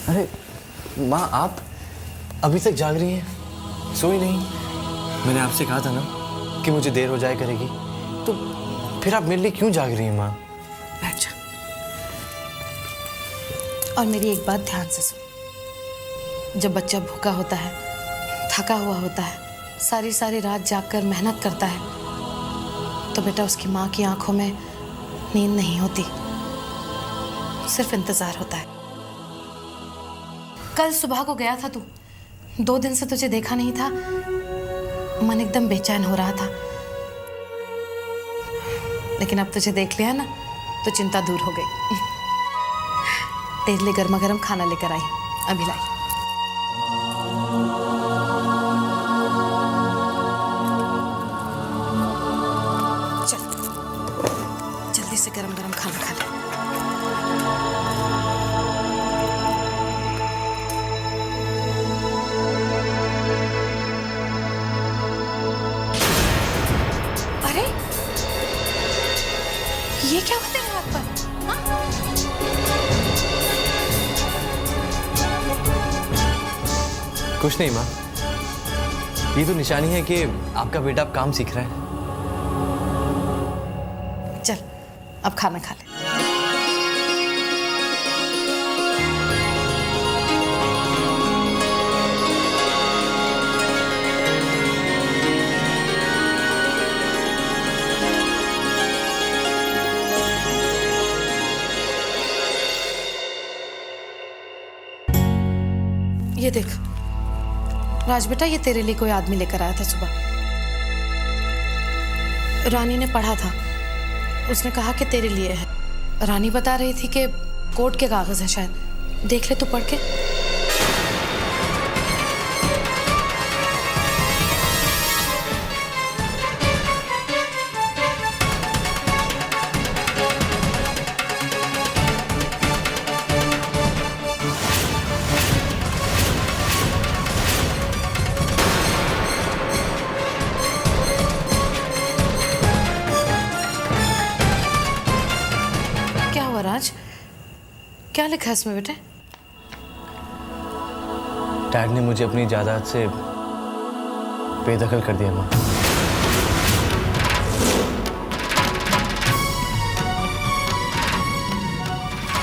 अरे माँ, आप अभी तक जाग रही हैं? सोई नहीं? मैंने आपसे कहा था ना कि मुझे देर हो जाए करेगी, तो फिर आप मेरे लिए क्यों जाग रही हैं माँ? बैठ जा और मेरी एक बात ध्यान से सुन। जब बच्चा भूखा होता है, थका हुआ होता है, सारी सारी रात जागकर मेहनत करता है, तो बेटा उसकी माँ की आंखों में नींद नहीं होती, सिर्फ इंतजार होता है। कल सुबह को गया था तू, 2 दिन से तुझे देखा नहीं था, मन एकदम बेचैन हो रहा था, लेकिन अब तुझे देख लिया ना तो चिंता दूर हो गई। तेरे लिए गर्मा गर्म खाना लेकर आई, अभी लाई। चल जल्दी से गरम गरम खाना खा ले। अरे ये क्या होता है हाथ पर? हाँ? कुछ नहीं माँ, ये तो निशानी है कि आपका बेटा अब काम सीख रहा है। चल अब खाना खा ले। ये देख राज बेटा, ये तेरे लिए कोई आदमी लेकर आया था सुबह। रानी ने पढ़ा था, उसने कहा कि तेरे लिए है। रानी बता रही थी कि कोर्ट के कागज है शायद, देख ले तू पढ़ के। क्या हुआ राज, क्या लिखा है इसमें बेटे? डैड ने मुझे अपनी जायदाद से बेदखल कर दिया माँ।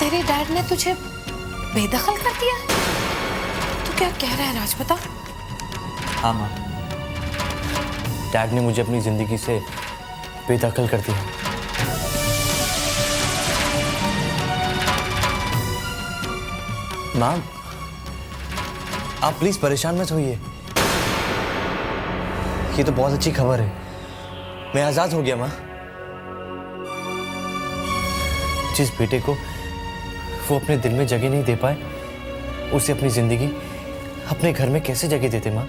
तेरे डैड ने तुझे बेदखल कर दिया? तू क्या कह रहा है राज, बता। हाँ माँ, डैड ने मुझे अपनी जिंदगी से बेदखल कर दिया। माँ, आप प्लीज परेशान मत होइए, ये तो बहुत अच्छी खबर है, मैं आजाद हो गया माँ। जिस बेटे को वो अपने दिल में जगह नहीं दे पाए, उसे अपनी जिंदगी अपने घर में कैसे जगह देते माँ?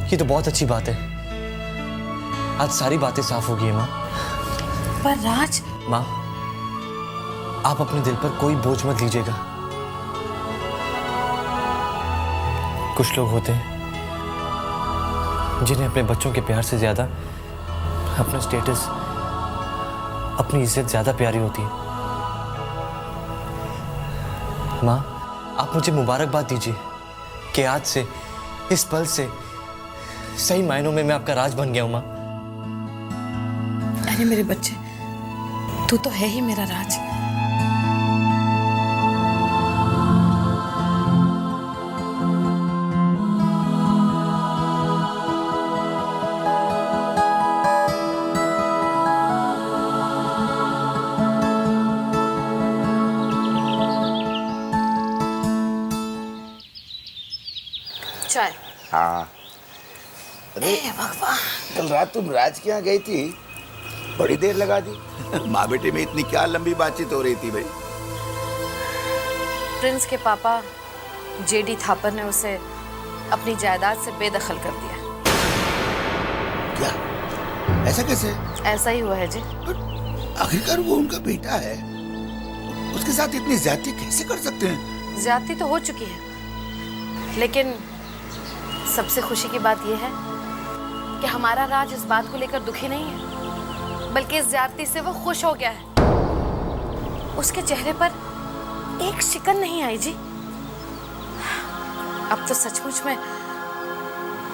ये तो बहुत अच्छी बात है, आज सारी बातें साफ हो गई है माँ। पर राज, माँ, आप अपने दिल पर कोई बोझ मत लीजिएगा। कुछ लोग होते हैं जिन्हें अपने बच्चों के प्यार से ज्यादा अपना स्टेटस, अपनी इज्जत ज्यादा प्यारी होती है। माँ, आप मुझे मुबारकबाद दीजिए कि आज से, इस पल से सही मायनों में मैं आपका राज बन गया हूं माँ। अरे मेरे बच्चे, तू तो है ही मेरा राज। चाय। हाँ। अरे भगवान, कल रात तुम राज के यहाँ गई थी, बड़ी देर लगा दी। माँ बेटे में इतनी क्या लंबी बातचीत हो रही थी भाई? प्रिंस के पापा जेडी थापर ने उसे अपनी जायदाद से बेदखल कर दिया। क्या? ऐसा कैसे? ऐसा ही हुआ है जी। आखिरकार वो उनका बेटा है, उसके साथ इतनी ज्यादती कैसे कर सकते हैं? ज्यादती तो हो चुकी है, लेकिन सबसे खुशी की बात यह है कि हमारा राज इस बात को लेकर दुखी नहीं है, बल्कि इस ज्यादती से वो खुश हो गया है। उसके चेहरे पर एक शिकन नहीं आई जी। अब तो सचमुच में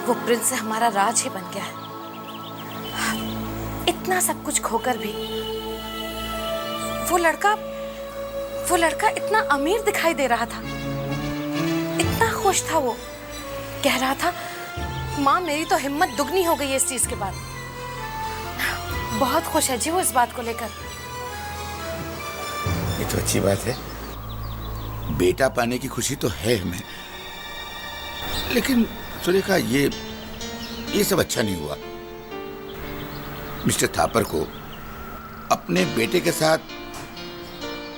वो प्रिंस से हमारा राज ही बन गया है। इतना सब कुछ खोकर भी वो लड़का इतना अमीर दिखाई दे रहा था, इतना खुश था। वो कह रहा था, माँ मेरी तो हिम्मत दुगनी हो गई है इस चीज के बाद। बहुत खुश है जी वो इस बात को लेकर। ये तो अच्छी बात है, बेटा पाने की खुशी तो है हमें, लेकिन सुरेखा ये सब अच्छा नहीं हुआ। मिस्टर थापर को अपने बेटे के साथ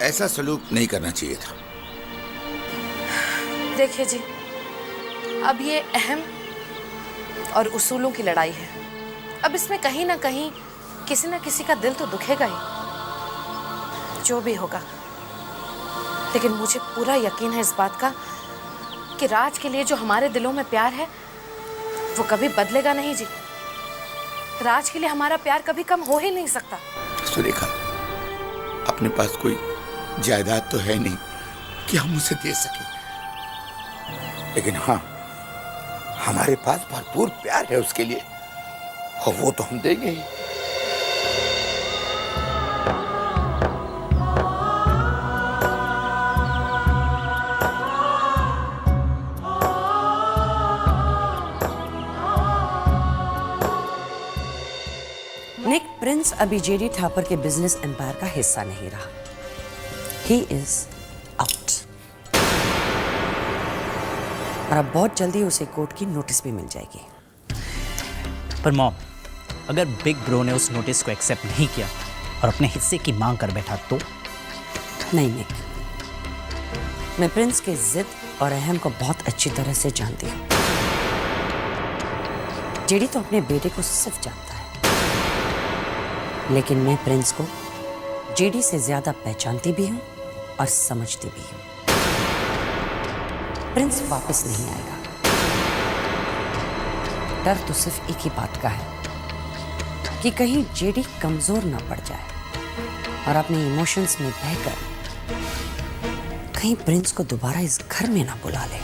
ऐसा सलूक नहीं करना चाहिए था। देखिए जी, अब ये अहम और उसूलों की लड़ाई है। अब इसमें कहीं ना कहीं किसी ना किसी का दिल तो दुखेगा ही, जो भी होगा। लेकिन मुझे पूरा यकीन है इस बात का कि राज के लिए जो हमारे दिलों में प्यार है वो कभी बदलेगा नहीं जी। राज के लिए हमारा प्यार कभी कम हो ही नहीं सकता। सुरेखा, अपने पास कोई जायदाद तो है नहीं कि हम उसे दे सके, लेकिन हाँ, हमारे पास भरपूर प्यार है उसके लिए, और वो तो हम देंगे ही। निक प्रिंस अभी जेडी थापर के बिजनेस एम्पायर का हिस्सा नहीं रहा। He is out. और अब बहुत जल्दी उसे कोर्ट की नोटिस भी मिल जाएगी। पर मॉम, अगर बिग ब्रो ने उस नोटिस को एक्सेप्ट नहीं किया और अपने हिस्से की मांग कर बैठा तो? नहीं निक, मैं प्रिंस के जिद और अहम को बहुत अच्छी तरह से जानती हूँ। जेडी तो अपने बेटे को सिर्फ जानता है, लेकिन मैं प्रिंस को जेडी से ज्यादा पहचानती भी हूं और समझती भी हूं। प्रिंस वापस नहीं आएगा। डर तो सिर्फ एक ही बात का है कि कहीं जेडी कमजोर ना पड़ जाए और अपने इमोशंस में बहकर कहीं प्रिंस को दोबारा इस घर में ना बुला ले।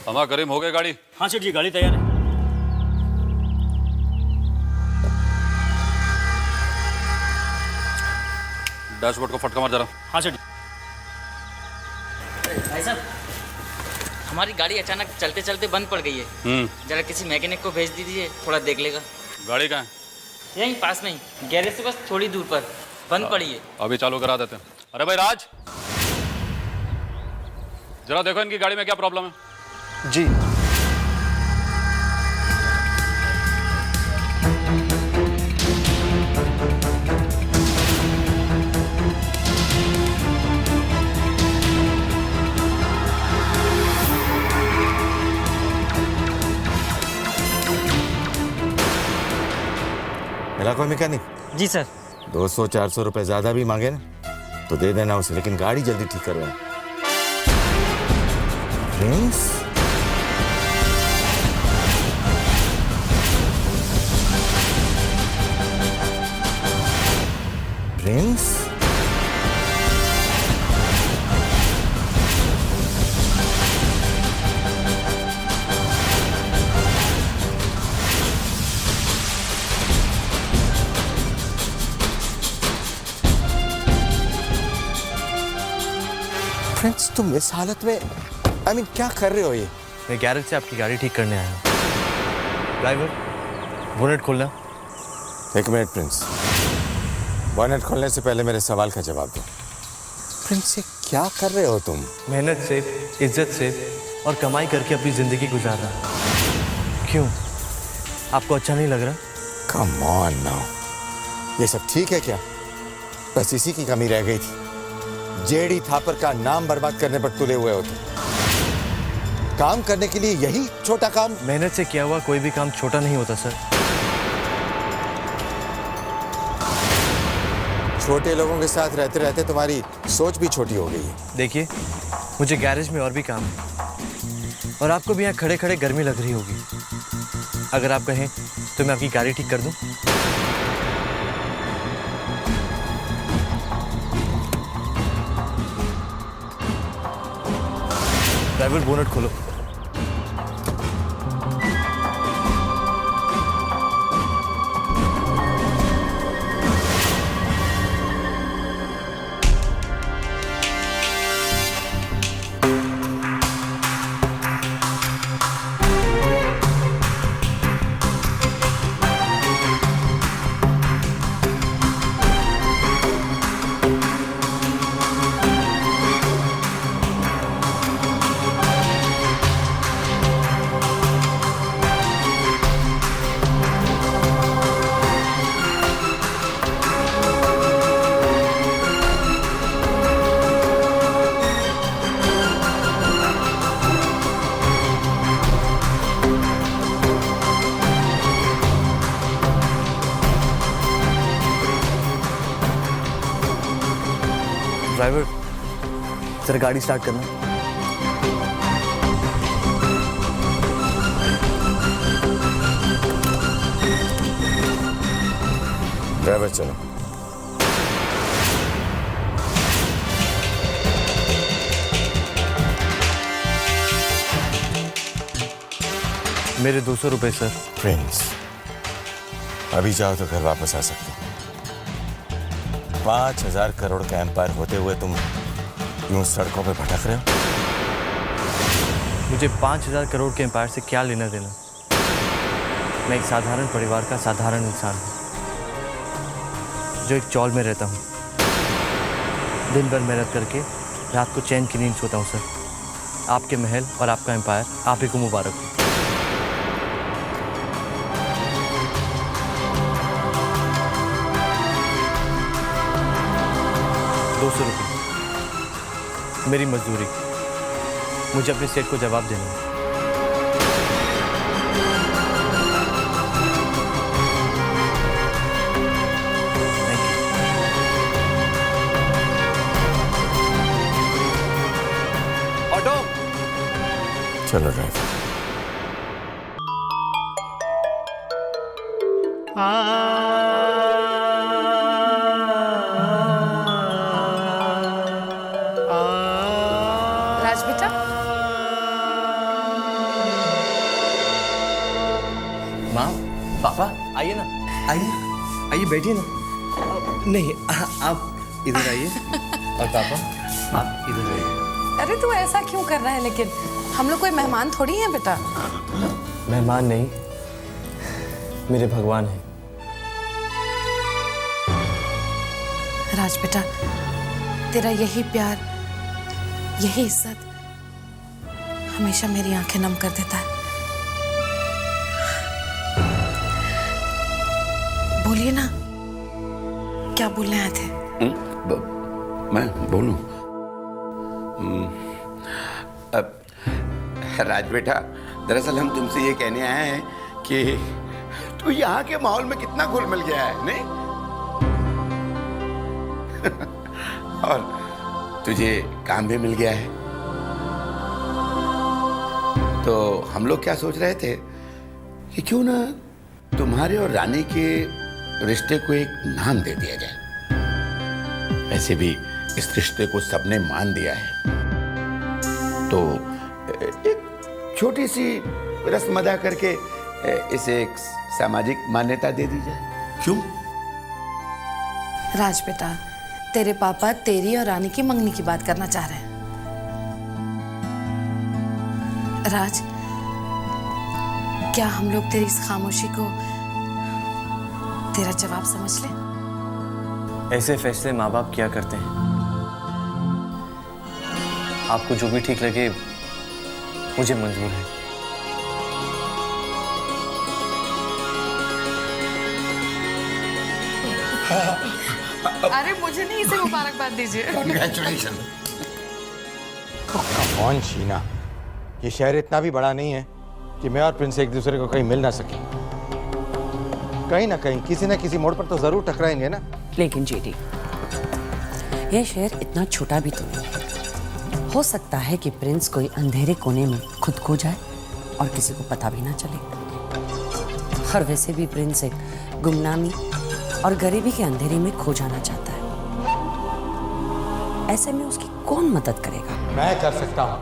हमा करीम हो गए गाड़ी? हाँ सेठ जी, गाड़ी तैयार है। डैशबोर्ड को फटका मार जरा। हाँ सेठ जी। भाई साहब, हमारी गाड़ी अचानक चलते चलते बंद पड़ गई है। जरा किसी मैकेनिक को भेज दीजिए, थोड़ा देख लेगा। गाड़ी कहाँ है? यहीं पास में ही, गैरेज से बस थोड़ी दूर पर बंद पड़ी है। अभी चालू करा देते हैं। अरे भाई राज, जरा देखो इनकी गाड़ी में क्या प्रॉब्लम है। जी। मिला कोई मैकेनिक? जी सर। 200-400 रुपए ज्यादा भी मांगे ना तो दे देना उसे, लेकिन गाड़ी जल्दी ठीक करवाए। प्रिंस? प्रिंस? प्रिंस, तुम इस हालत में क्या कर रहे हो ये? मैं गैरेज से आपकी गाड़ी ठीक करने आया हूँ। ड्राइवर, बोनेट खोलना। एक मिनट प्रिंस, बोनेट खोलने से पहले मेरे सवाल का जवाब दो। प्रिंस, ये क्या कर रहे हो तुम? मेहनत से, इज्जत से और कमाई करके अपनी जिंदगी गुजार रहा। क्यों, आपको अच्छा नहीं लग रहा? कम ऑन नाउ, ये सब ठीक है क्या? बस इसी की कमी रह गई थी, जेडी थापर का नाम बर्बाद करने पर तुले हुए होते। काम करने के लिए यही छोटा काम? मेहनत से किया हुआ कोई भी काम छोटा नहीं होता सर। छोटे लोगों के साथ रहते रहते तुम्हारी सोच भी छोटी हो गई है। देखिए, मुझे गैरेज में और भी काम है और आपको भी यहाँ खड़े खड़े गर्मी लग रही होगी। अगर आप कहें तो मैं आपकी गाड़ी ठीक कर दूं? ड्राइवर बोनट खोलो। ड्राइवर जरा गाड़ी स्टार्ट करना। ड्राइवर चलो। मेरे 200 रुपए सर। प्रिंस, अभी जाओ तो घर वापस आ सकते हो। 5,000 करोड़ का एम्पायर होते हुए तुम यूं सड़कों पे भटक रहे हो। मुझे 5,000 करोड़ के एम्पायर से क्या लेना देना? मैं एक साधारण परिवार का साधारण इंसान हूँ जो एक चौल में रहता हूँ। दिन भर मेहनत करके रात को चैन की नींद सोता हूँ सर। आपके महल और आपका एम्पायर आप ही को मुबारक हो। ₹200 मेरी मजदूरी। मुझे अपने सेठ को जवाब देना है। Thank you. ऑटो। चलो ड्राइवर। राज बेटा, माँ, पापा, आइए ना, आइए, आइए बैठिए ना। नहीं, आप इधर आइए और पापा आप इधर आइए। अरे तू ऐसा क्यों कर रहा है? लेकिन हम लोग कोई मेहमान थोड़ी हैं बेटा। मेहमान नहीं, मेरे भगवान हैं। राज बेटा, तेरा यही प्यार, यही इज्जत हमेशा मेरी आंखें नम कर देता है। बोलिए ना, क्या बोलने आए थे? मैं बोलूं? राज बेटा, दरअसल हम तुमसे ये कहने आए हैं कि तू यहाँ के माहौल में कितना घुल मिल गया है, नहीं? और तुझे काम भी मिल गया है। तो हम लोग क्या सोच रहे थे कि क्यों ना तुम्हारे और रानी के रिश्ते को एक नाम दे दिया जाए। वैसे भी इस रिश्ते को सबने मान दिया है, तो एक छोटी सी रस्म अदा करके इसे एक सामाजिक मान्यता दे दी जाए। क्यों? राज बेटा, तेरे पापा तेरी और रानी की मंगनी की बात करना चाह रहे हैं। राज, क्या हम लोग तेरी इस खामोशी को तेरा जवाब समझ लें? ऐसे फैसले माँ बाप क्या करते हैं। आपको जो भी ठीक लगे मुझे मंजूर है। अरे मुझे नहीं, इसे मुबारकबाद दीजिए। Congratulations. कौन शीना, ये शहर इतना भी बड़ा नहीं है कि मैं और प्रिंस एक दूसरे को कहीं मिल ना सके। कहीं ना कहीं किसी न किसी मोड़ पर तो जरूर टकराएंगे ना। लेकिन जेडी, यह शहर इतना छोटा भी तो नहीं। हो सकता है कि प्रिंस कोई अंधेरे कोने में खुद खो जाए और किसी को पता भी ना चले। और वैसे भी प्रिंस एक गुमनामी और गरीबी के अंधेरे में खो जाना चाहता है। ऐसे में उसकी कौन मदद करेगा? मैं कर सकता हूं।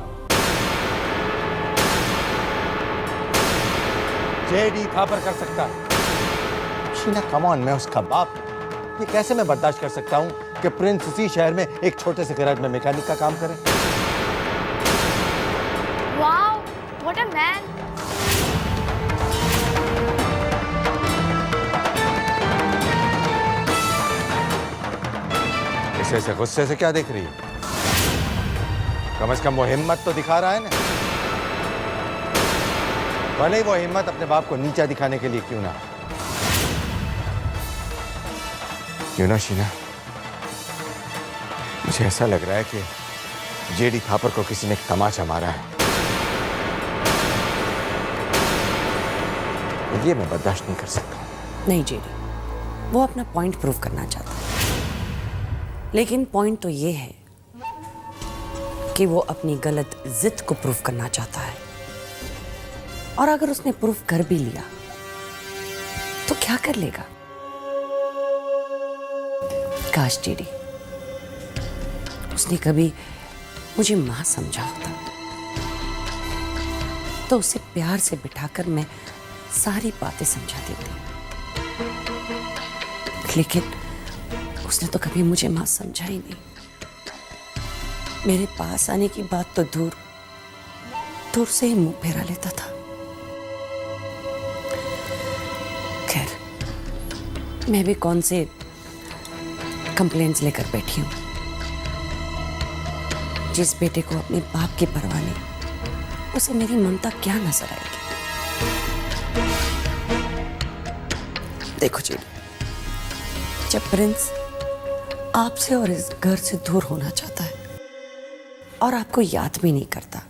जेडी थापर कर सकता है। शीना कम ऑन, मैं उसका बाप हूं। ये कैसे मैं बर्दाश्त कर सकता हूं कि प्रिंस इसी शहर में एक छोटे से गैराज में मैकेनिक का काम करे? Wow, what a man. ऐसे गुस्से से क्या देख रही है? कम से कम वो हिम्मत तो दिखा रहा है ना। भले ही वो हिम्मत अपने बाप को नीचा दिखाने के लिए क्यों ना शीना, मुझे ऐसा लग रहा है कि जेडी थापर को किसी ने एक तमाचा मारा है। ये मैं बर्दाश्त नहीं कर सकता। नहीं जेडी, वो अपना पॉइंट प्रूव करना चाहता है, लेकिन पॉइंट तो ये है कि वो अपनी गलत जिद को प्रूव करना चाहता है। और अगर उसने प्रूफ कर भी लिया तो क्या कर लेगा? काश जेडी उसने कभी मुझे मां समझा होता तो उसे प्यार से बिठाकर मैं सारी बातें समझा देती, लेकिन उसने तो कभी मुझे मां समझा ही नहीं। मेरे पास आने की बात तो दूर दूर से ही मुंह फेरा लेता था। खैर, मैं भी कौन से कंप्लेंट्स लेकर बैठी हूं। जिस बेटे को अपने बाप की परवाह नहीं, उसे मेरी ममता क्या नजर आएगी? देखो जी, जब प्रिंस आपसे और इस घर से दूर होना चाहता है और आपको याद भी नहीं करता,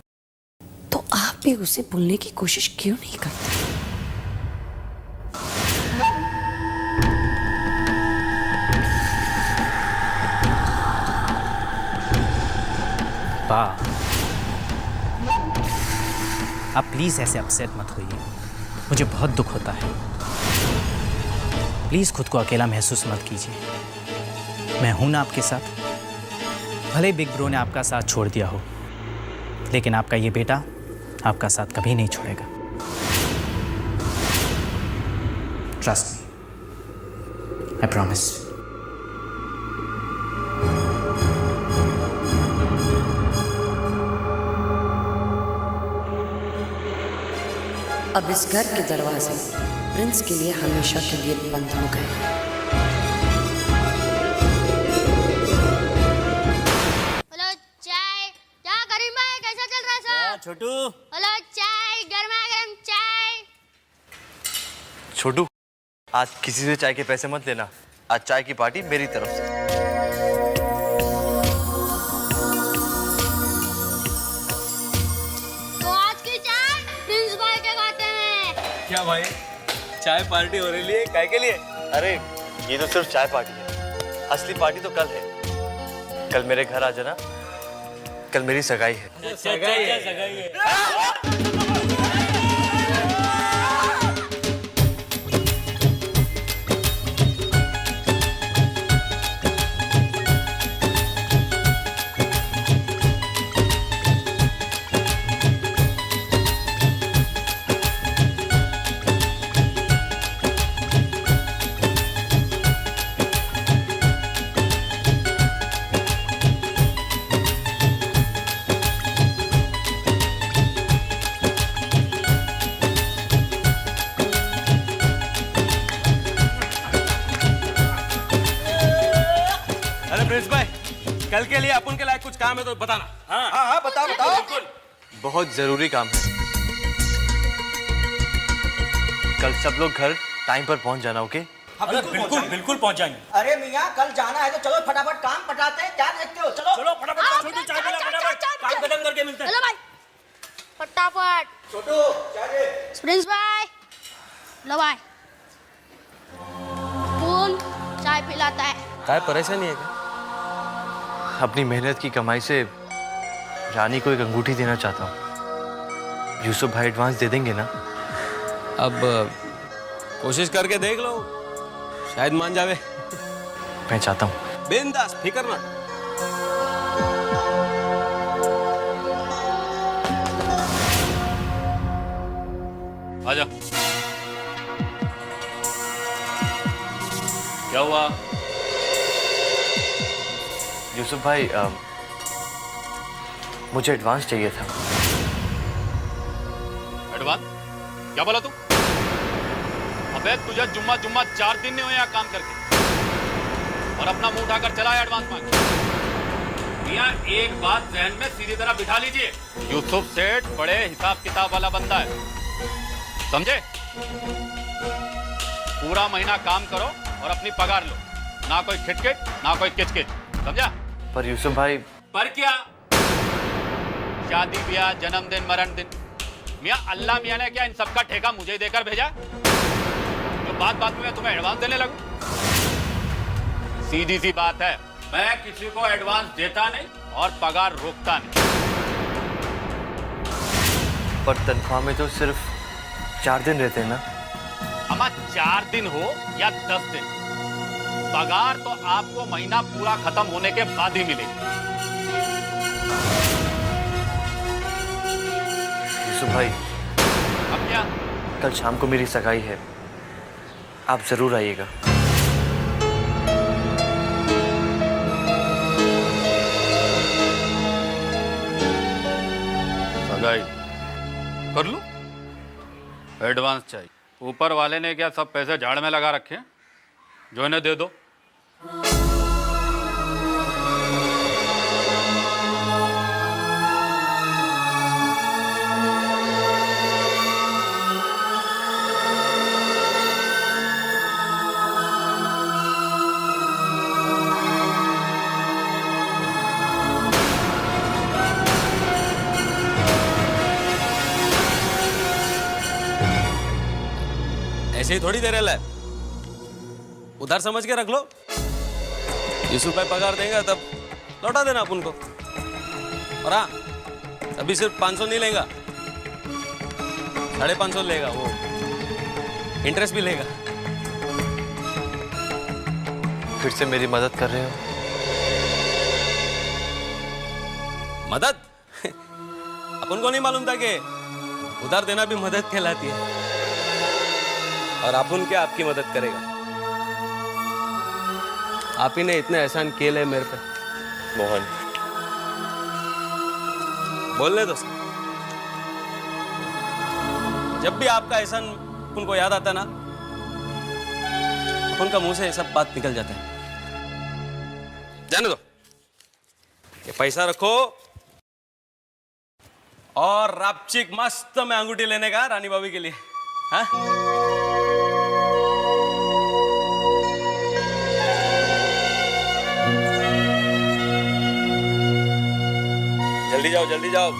तो आप भी उसे भूलने की कोशिश क्यों नहीं करते? आप प्लीज ऐसे अपसेट मत होइए, मुझे बहुत दुख होता है। प्लीज खुद को अकेला महसूस मत कीजिए, मैं हूं ना आपके साथ। भले बिग ब्रो ने आपका साथ छोड़ दिया हो, लेकिन आपका ये बेटा आपका साथ कभी नहीं छोड़ेगा। Trust me, I promise. अब इस घर के दरवाजे प्रिंस के लिए हमेशा के लिए बंद हो गए। हेलो चाय, क्या करीमा है, कैसा चल रहा है सब? छोटू, हेलो चाय, गर्मा गर्म चाय। छोटू, आज किसी से चाय के पैसे मत लेना। आज चाय की पार्टी मेरी तरफ से। तो आज की चाय प्रिंस भाई के खाते हैं। क्या भाई, चाय पार्टी हो रही है? काय के लिए? अरे ये तो सिर्फ चाय पार्टी है, असली पार्टी तो कल है। कल मेरे घर आ जाना, कल मेरी सगाई है। सगाई है? कल के लिए अपन के लायक कुछ काम है तो बताना। हाँ हाँ हाँ, बताओ बताओ। बिल्कुल। बहुत जरूरी काम है। कल सब लोग घर टाइम पर पहुंच जाना, ओके? बिल्कुल बिल्कुल पहुंच जाएंगे। अरे मियाँ, कल जाना है तो चलो फटाफट काम पटाते हैं, क्या देखते हो? चलो चलो फटाफट, छोटू चाय पिला फटाफट, काम खत्म करके मिलते हैं। हेलो भाई, फटाफट। छोटू चाय दे। प्रिंस भाई, लो भाई, कौन चाय पिलाता है? काय परेशानी है क्या? अपनी मेहनत की कमाई से रानी को एक अंगूठी देना चाहता हूँ। यूसुफ भाई एडवांस दे देंगे ना? अब कोशिश करके देख लो, शायद मान जावे। मैं चाहता हूँ। बिंदास, फिकर ना। आजा। क्या हुआ? यूसुफ भाई, मुझे एडवांस चाहिए था। एडवांस? क्या बोला तू? अबे तुझे जुम्मा 4 दिन नहीं हुए यहाँ काम करके, और अपना मुंह उठाकर चला है एडवांस मांग। मियां, एक बात जहन में सीधी तरह बिठा लीजिए, यूसुफ सेठ बड़े हिसाब किताब वाला बंदा है, समझे? पूरा महीना काम करो और अपनी पगार लो, ना कोई खिटखिट ना कोई किचकिच, समझा? पर यूसुफ भाई। पर क्या? शादी ब्याह, जन्मदिन, मरण दिन, मियां अल्लाह मियां ने क्या इन सबका ठेका मुझे ही देकर भेजा? जो बात बात में मैं तुम्हें एडवांस देने लगूं? सीधी सी बात है, मैं किसी को एडवांस देता नहीं और पगार रोकता नहीं। पर तनख्वाह में तो सिर्फ 4 दिन रहते हैं ना? अमा 4 दिन हो या 10 दिन, पगार तो आपको महीना पूरा खत्म होने के बाद ही मिलेगी। यूसुफ भाई, अब क्या? कल शाम को मेरी सगाई है, आप जरूर आइएगा। सगाई कर लूं? एडवांस चाहिए? ऊपर वाले ने क्या सब पैसे झाड़ में लगा रखे हैं? जो इन्हें दे दो। ऐसे ही थोड़ी दे रहे है, उधार समझ के रख लो। 20 रुपए पगार देगा तब लौटा देना अपन को। और हाँ, अभी सिर्फ 500 नहीं लेगा, 550 लेगा, वो इंटरेस्ट भी लेगा। फिर से मेरी मदद कर रहे हो? मदद? अपन को नहीं मालूम था कि उधार देना भी मदद कहलाती है। और अपन क्या आपकी मदद करेगा? आप ही ने इतने एहसान किए ले मेरे पे। मोहन, बोलने दो सर। जब भी आपका एहसान अपन को याद आता ना, अपन का मुंह से सब बात निकल जाता है। जाने दो, ये पैसा रखो और रापचिक मस्त में अंगूठी लेने का रानी भाभी के लिए। हाँ? जल्दी जाओ, जल्दी जाओ,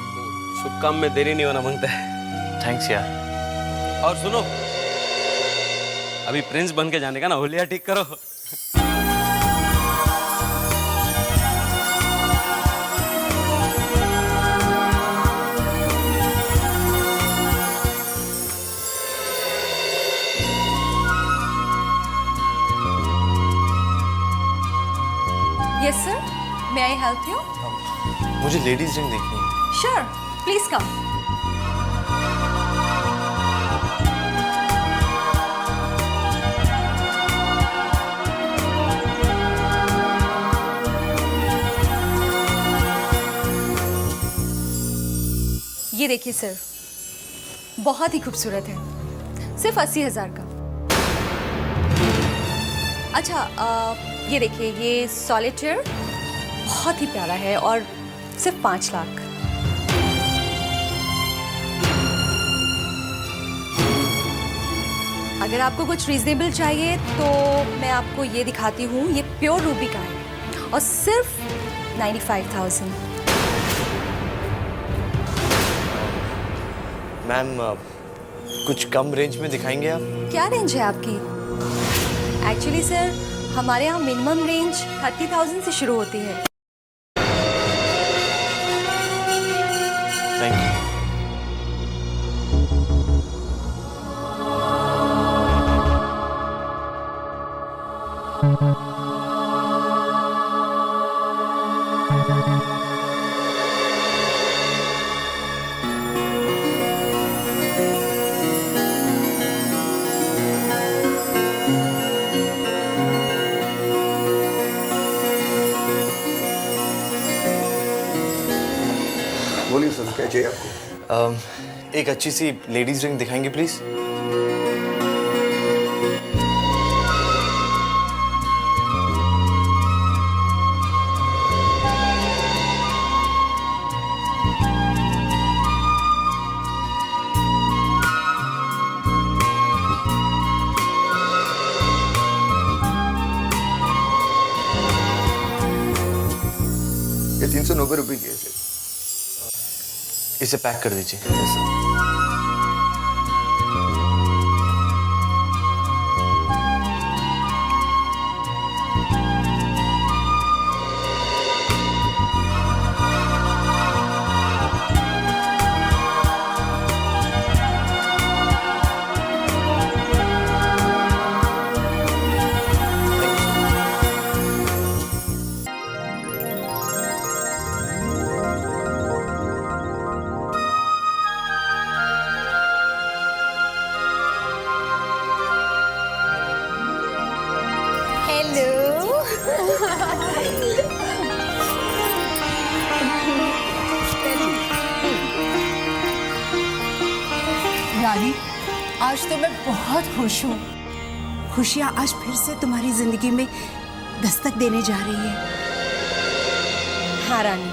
शुभ काम में देरी नहीं होना मांगता है। थैंक्स यार। और सुनो, अभी प्रिंस बन के जाने का ना होलिया ठीक करो। Yes sir, may I help you? मुझे लेडीज रिंग देखनी है। Sure, please come. ये देखिए सर, बहुत ही खूबसूरत है, सिर्फ 80,000 का। अच्छा, ये देखिए, ये सॉलिटेयर बहुत ही प्यारा है और सिर्फ 5 लाख। अगर आपको कुछ रीजनेबल चाहिए तो मैं आपको ये दिखाती हूँ, ये प्योर रूबी का है और सिर्फ 95,000। मैम, कुछ कम रेंज में दिखाएंगे आप? क्या रेंज है आपकी? एक्चुअली सर, हमारे यहाँ मिनिमम रेंज 30,000 से शुरू होती है। Thank you. बोलिए सर, क्या चाहिए आपको? एक अच्छी सी लेडीज रिंग दिखाएंगे प्लीज। ये 390 रुपये की है सर। इसे पैक कर दीजिए। रानी, आज तो मैं बहुत खुश हूँ। खुशियाँ आज फिर से तुम्हारी जिंदगी में दस्तक देने जा रही है। हाँ रानी,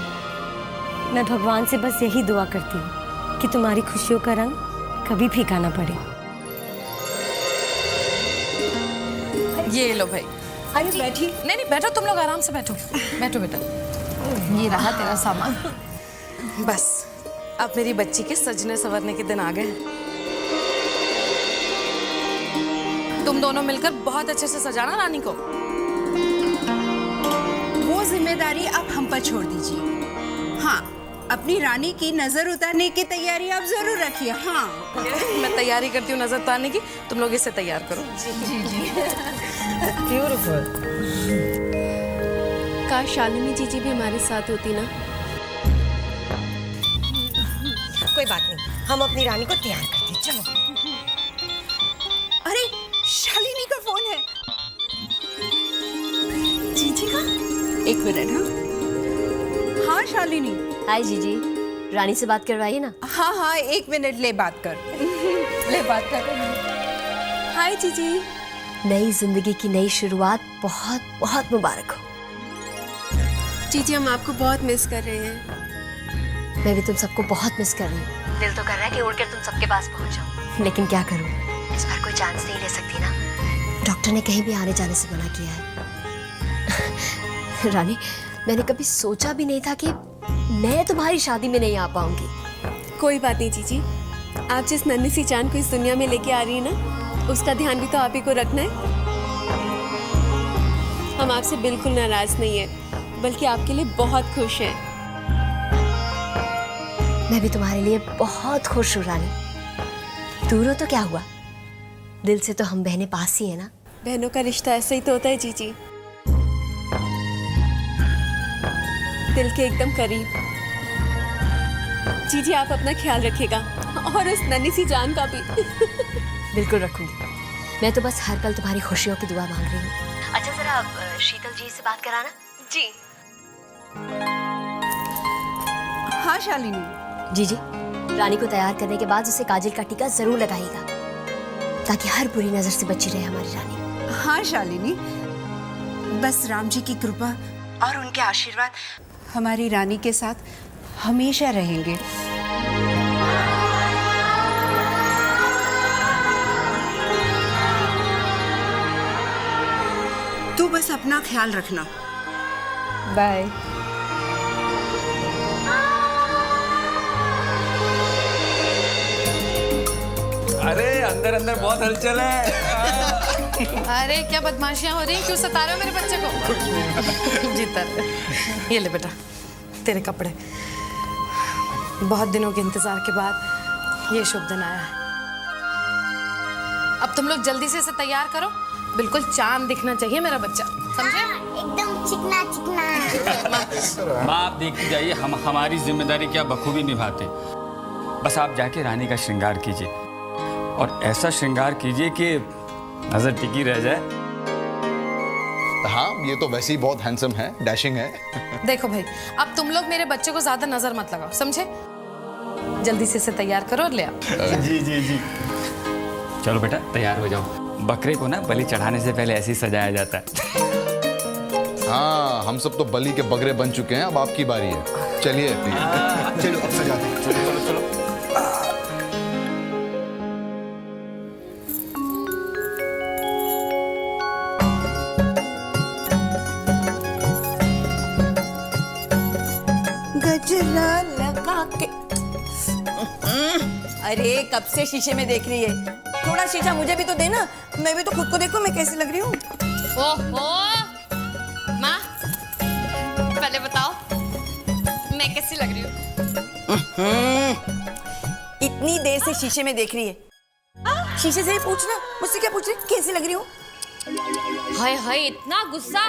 मैं भगवान से बस यही दुआ करती हूँ कि तुम्हारी खुशियों का रंग कभी फीका ना पड़े। ये लो भाई। अरे बैठी। नहीं नहीं बैठो, तुम लोग आराम से बैठो। बैठो बेटा। ये रहा तेरा सामान। बस अब मेरी बच्ची के सजने संवरने के दिन आ गए। तुम दोनों मिलकर बहुत अच्छे से सजाना रानी को। वो जिम्मेदारी आप हम पर छोड़ दीजिए। हाँ, अपनी रानी की नजर उतारने की तैयारी आप जरूर रखिए। हाँ, मैं तैयारी करती हूँ नजर उतारने की, तुम लोग इसे तैयार करो। जी जी। काश शालिनी जीजी भी हमारे साथ होती ना। कोई बात नहीं, हम अपनी रानी को तैयार करते हैं। चलो। अरे शालिनी का फोन है। जीजी का? एक मिनट। हाँ हाँ शालिनी। हाय जीजी, रानी से बात करवाइए ना। हाँ हाँ, एक मिनट, ले बात कर। ले बात कर। हाय जीजी। नई जिंदगी की नई शुरुआत बहुत बहुत मुबारक हो। जीजी, हम आपको बहुत मिस कर रहे हैं। मैं भी तुम सबको बहुत मिस कर रही हूँ। दिल तो कर रहा है कि उड़कर तुम सबके पास पहुँच जाऊँ, लेकिन क्या करूँ, इस बार कोई चांस नहीं ले सकती ना। डॉक्टर ने कहीं भी आने जाने से मना किया है। रानी, मैंने कभी सोचा भी नहीं था कि मैं तुम्हारी शादी में नहीं आ पाऊंगी। कोई बात नहीं जीजी, आप जिस नन्ही सी जान को इस दुनिया में लेके आ रही है ना, उसका ध्यान भी तो आप ही को रखना है। हम आपसे बिल्कुल नाराज नहीं है, बल्कि आपके लिए बहुत खुश हैं। मैं भी तुम्हारे लिए बहुत खुश हूँ रानी। दूर हो तो क्या हुआ, दिल से तो हम बहनें पास ही है ना। बहनों का रिश्ता ऐसा ही तो होता है जीजी, दिल के एकदम करीब। जीजी, आप अपना ख्याल रखिएगा और उस नन्ही सी जान का भी। बिल्कुल रखूंगी। मैं तो बस हर पल तुम्हारी खुशियों की दुआ मांग रही हूँ। अच्छा, जरा शीतल जी से बात कराना। जी। हाँ शालिनी। जीजी, रानी को तैयार करने के बाद उसे काजल का टीका जरूर लगाइएगा, ताकि हर बुरी नजर से बची रहे हमारी रानी। हाँ शालिनी, बस राम जी की कृपा और उनके आशीर्वाद हमारी रानी के साथ हमेशा रहेंगे। तू बस अपना ख्याल रखना। बाय। अरे अंदर अंदर बहुत हलचल है। अरे क्या बदमाशियां हो रही, क्यों सता रहे हो मेरे बच्चे को? जीतर, ये ले बेटा तेरे कपड़े। बहुत दिनों के इंतजार के बाद ये शुभ दिन आया है। अब तुम लोग जल्दी से इसे तैयार करो, बिल्कुल चांद दिखना चाहिए मेरा बच्चा, समझे? एकदम चिकना चिकना। माँ आप देखती जाइए, हम हमारी जिम्मेदारी क्या बखूबी निभाते। बस आप जाके रानी का श्रृंगार कीजिए और ऐसा श्रृंगार कीजिए कि नजर टिकी रह जाए। हाँ, ये तो वैसे ही बहुत हैंडसम है, डैशिंग है। देखो भाई, अब तुम लोग मेरे बच्चे को ज्यादा नजर मत लगाओ, समझे? जल्दी से इसे तैयार करो और ले आओ। जी जी जी। चलो बेटा तैयार हो जाओ। बकरे को ना बलि चढ़ाने से पहले ऐसे ही सजाया जाता है। हाँ, हम सब तो बलि के बकरे बन चुके हैं, अब आपकी बारी है। चलिए चलो अब सजाते हैं। चलो चलो चलो। गजरा लगा के। अरे कब से शीशे में देख रही है? थोड़ा शीशा मुझे भी तो देना, मैं भी तो खुद को देखूं मैं कैसी लग रही हूँ। ओहो माँ, पहले बताओ मैं कैसी लग रही हूँ? इतनी देर से शीशे में देख रही है, शीशे से ही पूछना, मुझसे क्या पूछ रही कैसी लग रही हूँ? हाय हाय, इतना गुस्सा?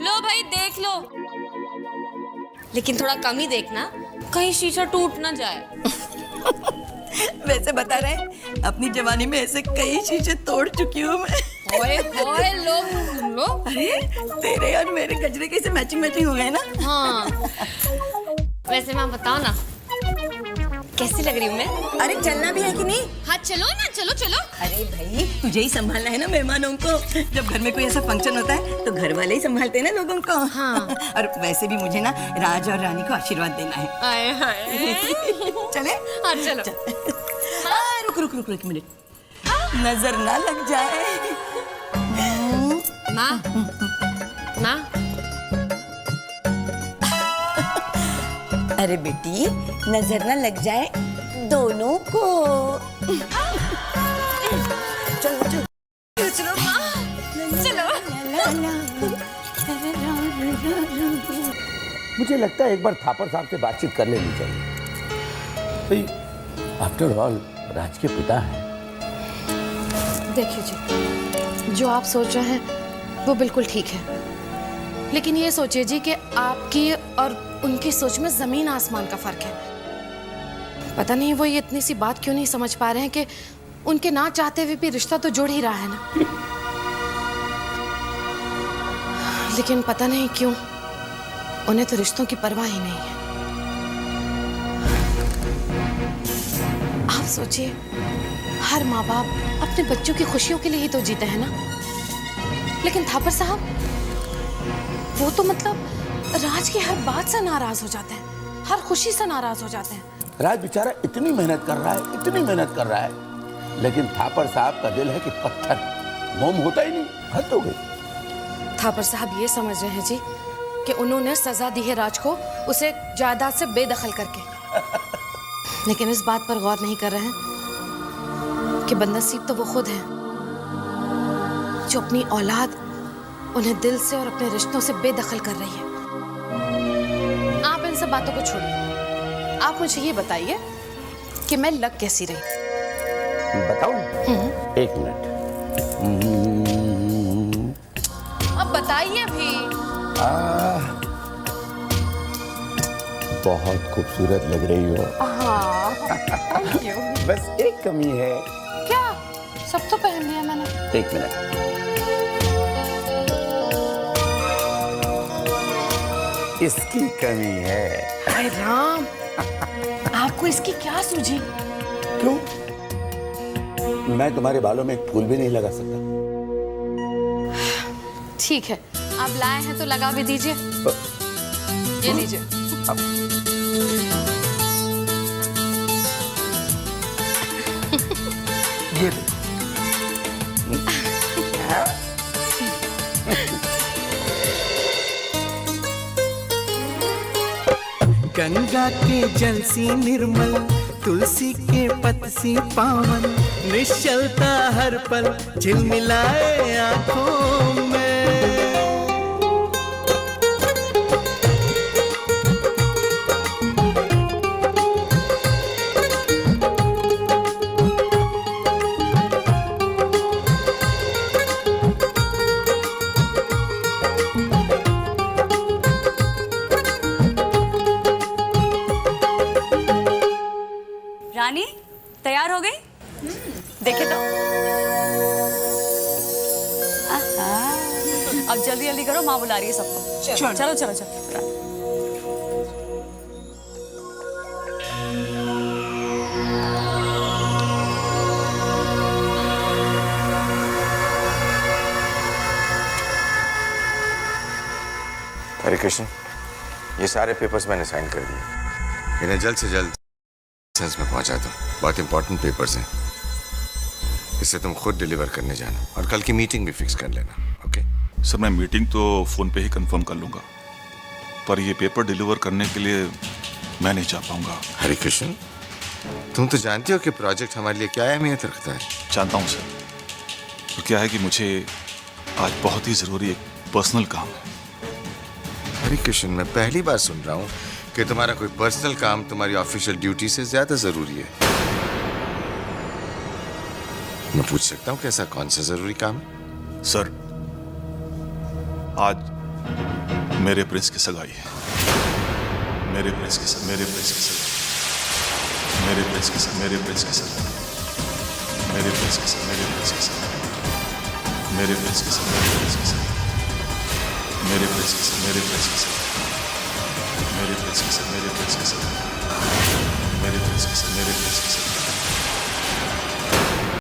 लो भाई देख लो, लेकिन थोड़ा कम ही देखना, कहीं शीशा टूट ना जाए। वैसे बता रहे, अपनी जवानी में ऐसे कई शीशे तोड़ चुकी हूँ मैं। ओए ओए लोग सुन लो। अरे तेरे और मेरे गजरे कैसे मैचिंग मैचिंग हो गए ना। हाँ। वैसे माँ बताओ ना कैसी लग रही हूँ मैं? अरे चलना भी है कि नहीं? हाँ चलो ना, चलो चलो। अरे भाई तुझे ही संभालना है ना मेहमानों को। जब घर में कोई ऐसा फंक्शन होता है तो घर वाले ही संभालते हैं ना लोगों को। हाँ। और वैसे भी मुझे ना राज और रानी को आशीर्वाद देना है। आए हाय। चले? हाँ चलो। रुक रुक रुक रुक एक मिनट, नजर ना लग जाए। माँ माँ। अरे बेटी नजर ना लग जाए दोनों को। चलो चलो चलो माँ, चलो। मुझे लगता है एक बार थापर साहब से बातचीत कर लेनी चाहिए। भाई आफ्टर ऑल राज के पिता हैं। देखिए जी, जो आप सोच रहे हैं वो बिल्कुल ठीक है, लेकिन ये सोचिए जी कि आपकी और उनकी सोच में जमीन आसमान का फर्क है। पता नहीं वो ये इतनी सी बात क्यों नहीं समझ पा रहे हैं कि उनके ना चाहते हुए भी रिश्ता तो जुड़ ही रहा है ना। लेकिन पता नहीं क्यों उन्हें तो रिश्तों की परवाह ही नहीं है। आप सोचिए, हर माँ बाप अपने बच्चों की खुशियों के लिए ही तो जीते हैं ना। लेकिन थापर साहब वो तो मतलब राज की हर बात से नाराज हो जाते हैं, हर खुशी से नाराज हो जाते हैं। राज बेचारा इतनी मेहनत कर रहा है, इतनी मेहनत कर रहा है, लेकिन थापर साहब का दिल है कि पत्थर, मोम होता ही नहीं। हद हो गई। थापर साहब ये समझ रहे हैं जी कि उन्होंने सजा दी है राज को उसे जायदाद से बेदखल करके, लेकिन इस बात पर गौर नहीं कर रहे हैं कि बदनसीब तो वो खुद है जो अपनी औलाद उन्हें दिल से और अपने रिश्तों से बेदखल कर रही है। आप इन सब बातों को छोड़िए, आप मुझे ये बताइए कि मैं लग कैसी रही? बताऊं? एक मिनट। अब बताइए भी। बहुत खूबसूरत लग रही हो। हाँ, थैंक यू। बस एक कमी है। क्या? सब तो पहन लिया मैंने। एक मिनट। इसकी कमी है। हाय राम, आपको इसकी क्या सूझी? क्यों? मैं तुम्हारे बालों में एक फूल भी नहीं लगा सकता। ठीक है, आप लाए हैं तो लगा भी दीजिए। ये लीजिए। ये गंगा के जल सी निर्मल, तुलसी के पत सी पावन, निश्चलता हर पल झिलमिलाए आंखों में। तैयार हो गई? देखे तो। आहा, अब जल्दी जल्दी करो, माँ बुला रही है सबको। चलो चलो चलो, चलो। हरे कृष्ण, ये सारे पेपर्स मैंने साइन कर दिए। इन्हें जल्द से जल्द सेंस में पहुंचा दो। बहुत इंपॉर्टेंट पेपर्स हैं। इसे तुम खुद डिलीवर करने जाना और कल की मीटिंग भी फिक्स कर लेना। ओके सर, मैं मीटिंग तो फोन पे ही कंफर्म कर लूंगा, पर ये पेपर डिलीवर करने के लिए मैं नहीं जा पाऊंगा। हरे कृष्ण, तुम तो जानते हो कि प्रोजेक्ट हमारे लिए क्या अहमियत रखता है। जानता हूँ सर, तो क्या है कि मुझे आज बहुत ही जरूरी एक पर्सनल काम है। हरे कृष्ण, मैं पहली बार सुन रहा हूँ कि तुम्हारा कोई पर्सनल काम तुम्हारी ऑफिशियल ड्यूटी से ज्यादा जरूरी है। मैं पूछ सकता हूँ कैसा कौन सा जरूरी काम है? सर, आज मेरे प्रिंस की सगाई है। मेरे प्रिंस की सगाई, मेरे प्रिंस की सगाई, मेरे प्रिंस की सगाई, मेरे प्रिंस की सगाई, मेरे प्रिंस की सगाई, मेरे प्रिंस की सगाई, मेरे प्रिंस की सगाई, मेरे प्रिंस की सगाई, मेरे प्रिंस की सगाई, मेरे प्रिंस की सगाई, मेरे प्रिंस की सगाई, मेरे प्रिंस की सगाई, मेरे प्रिंस की सगाई, मेरे प्रिंस की सगाई, मेरे प्रिंस की सगाई,